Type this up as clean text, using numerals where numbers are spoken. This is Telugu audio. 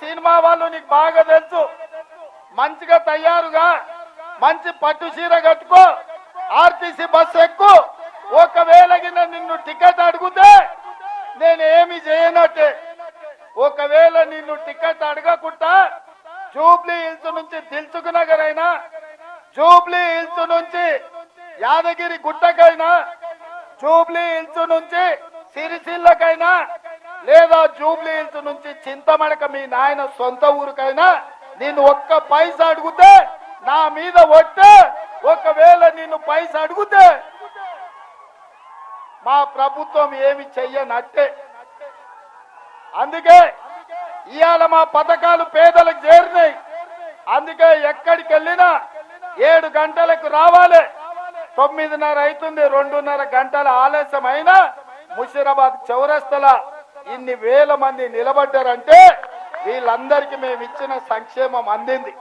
సినిమా వాళ్ళు నీకు బాగా తెలుసు. మంచిగా తయారుగా మంచి పట్టు చీర కట్టుకో, ఆర్టీసీ బస్సు ఎక్కు. ఒకవేళ నిన్ను టికెట్ అడిగితే నేను ఏమి చేయనట్టే. ఒకవేళ నిన్ను టికెట్ అడగకుండా జూబ్లీ హిల్స్ నుంచి దిల్సుఖ్ నగర్ అయినా, జూబ్లీ హిల్స్ నుంచి యాదగిరి గుట్టకైనా, జూబ్లీ హిల్స్ నుంచి సిరిసిల్లకైనా, లేదా జూబ్లీ హిల్స్ నుంచి చింతమడక మీ నాయన సొంత ఊరికైనా నేను ఒక్క పైసా అడిగితే నా మీద ఒట్టే. ఒకవేళ నిన్ను పైసా అడిగితే మా ప్రభుత్వం ఏమి చెయ్యనట్టే. అందుకే ఇవాళ మా పథకాలు పేదలకు చేరినాయి. అందుకే ఎక్కడికి వెళ్ళినా 7 గంటలకు రావాలి. 9:30 అవుతుంది, 2:30 గంటల ఆలస్యం అయినా ముషీరాబాద్ చౌరస్తల ఇన్ని వేల మంది నిలబడ్డారంటే వీళ్ళందరికీ మేము ఇచ్చిన సంక్షేమం అందింది.